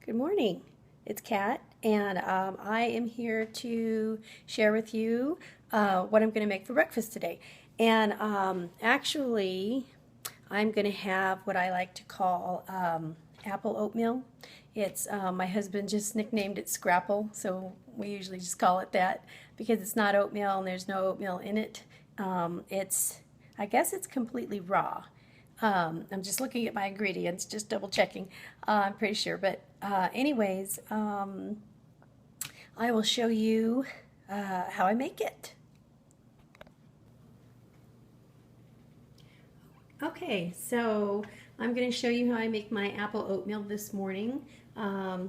Good morning. It's Kat, and I am here to share with you what I'm going to make for breakfast today. And actually, I'm going to have what I like to call apple oatmeal. It's my husband just nicknamed it Scrapple, so we usually just call it that because it's not oatmeal and there's no oatmeal in it. I guess it's completely raw. I'm just looking at my ingredients, just double checking. I'm pretty sure, but anyways, I will show you how I make it. Okay, so I'm going to show you how I make my apple oatmeal this morning.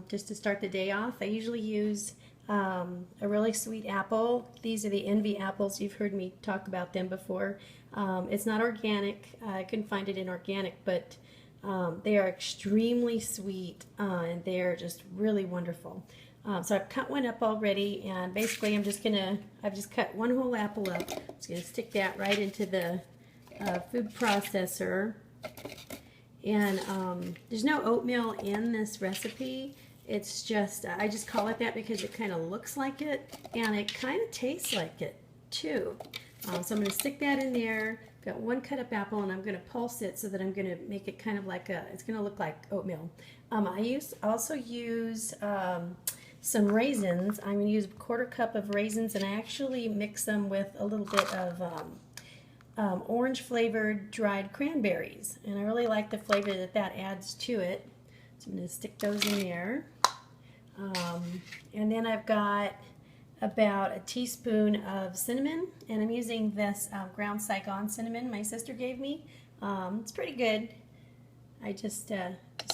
Just to start the day off, I usually use a really sweet apple. These are the Envy apples. You've heard me talk about them before. It's not organic. I couldn't find it in organic, but they are extremely sweet and they're just really wonderful. So I've cut one up already, and basically I've just cut one whole apple up. I'm just gonna stick that right into the food processor. And there's no oatmeal in this recipe. It's just, I just call it that because it kind of looks like it, and it kind of tastes like it too. So I'm going to stick that in there. Got one cut up apple, and I'm going to pulse it so that I'm going to make it kind of like it's going to look like oatmeal. I also use some raisins. I'm going to use a quarter cup of raisins, and I actually mix them with a little bit of orange flavored dried cranberries, and I really like the flavor that adds to it. So I'm going to stick those in there. And then I've got about a teaspoon of cinnamon, and I'm using this ground Saigon cinnamon my sister gave me. It's pretty good. I just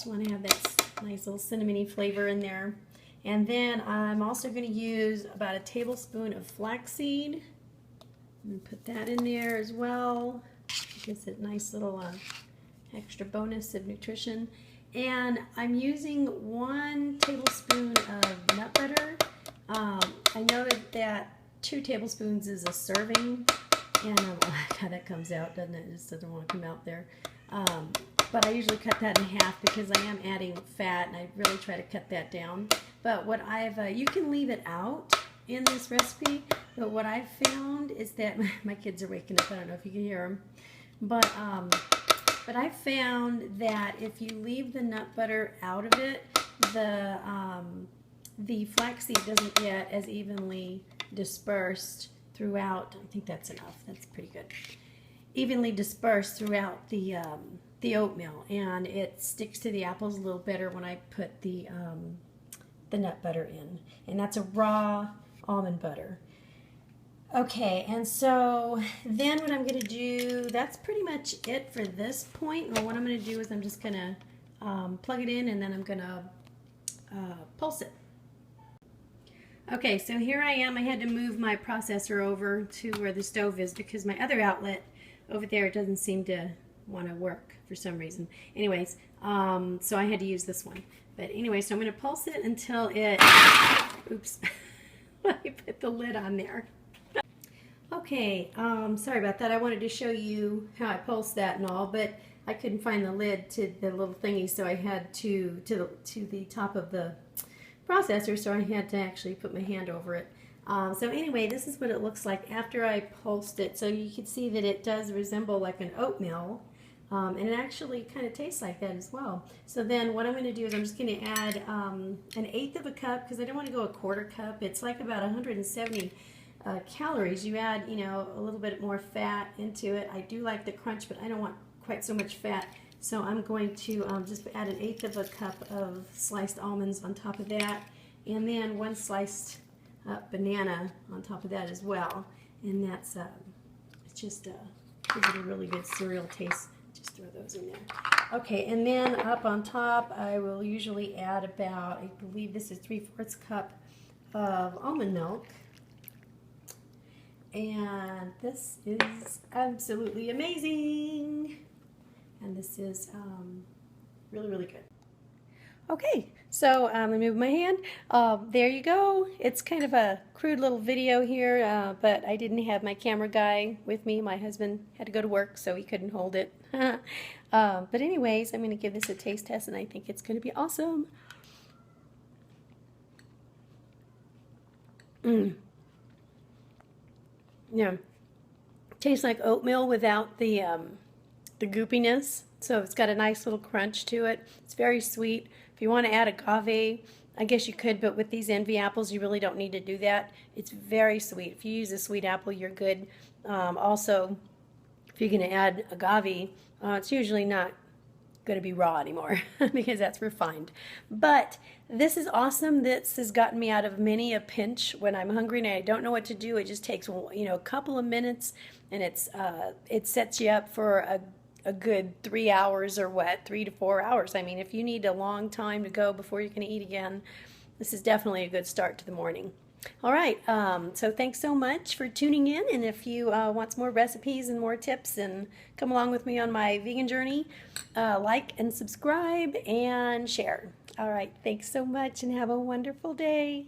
want to have that nice little cinnamony flavor in there. And then I'm also going to use about a tablespoon of flaxseed. I'm going to put that in there as well. It gives it a nice little extra bonus of nutrition. And I'm using 1 tablespoon of nut butter. I noted that 2 tablespoons is a serving, and how that comes out, doesn't it? It just doesn't want to come out there. But I usually cut that in half because I am adding fat, and I really try to cut that down. But what you can leave it out in this recipe, but what I've found is that my kids are waking up. I don't know if you can hear them, but I found that if you leave the nut butter out of it, the flaxseed doesn't get as evenly dispersed throughout. I think that's enough. That's pretty good. Evenly dispersed throughout the oatmeal, and it sticks to the apples a little better when I put the nut butter in, and that's a raw almond butter. Okay, and so then what I'm going to do, that's pretty much it for this point. Well, what I'm going to do is I'm just going to plug it in, and then I'm going to pulse it. Okay, so here I am. I had to move my processor over to where the stove is because my other outlet over there doesn't seem to want to work for some reason. Anyways, so I had to use this one. But anyway, so I'm going to pulse it until it, oops, let me put the lid on there. Okay, sorry about that. I wanted to show you how I pulse that and all, but I couldn't find the lid to the little thingy, so I had to the top of the processor, so I had to actually put my hand over it. So anyway, this is what it looks like after I pulsed it. So you can see that it does resemble like an oatmeal, and it actually kind of tastes like that as well. So then what I'm going to do is I'm just going to add 1/8 of a cup, because I don't want to go a quarter cup. It's like about 170 calories. You add, a little bit more fat into it. I do like the crunch, but I don't want quite so much fat. So I'm going to just add 1/8 of a cup of sliced almonds on top of that, and then 1 sliced banana on top of that as well. And that's it's just gives it a really good cereal taste. Just throw those in there. Okay, and then up on top, I will usually add about, I believe this is 3/4 cup of almond milk. And this is absolutely amazing. And this is really, really good. Okay, so I'm going to move my hand. There you go. It's kind of a crude little video here, but I didn't have my camera guy with me. My husband had to go to work, so he couldn't hold it. But anyways, I'm going to give this a taste test, and I think it's going to be awesome. Mm. Yeah. Tastes like oatmeal without the goopiness. So it's got a nice little crunch to it. It's very sweet. If you want to add agave, I guess you could, but with these envy apples, you really don't need to do that. It's very sweet. If you use a sweet apple, you're good. Also, if you're going to add agave, it's usually not going to be raw anymore because that's refined. But this is awesome. This has gotten me out of many a pinch when I'm hungry and I don't know what to do. It just takes, a couple of minutes, and it sets you up for a good 3 hours or what, 3 to 4 hours. I mean, if you need a long time to go before you're going to eat again, this is definitely a good start to the morning. All right, so thanks so much for tuning in. And if you want some more recipes and more tips and come along with me on my vegan journey, like and subscribe and share. All right, thanks so much and have a wonderful day.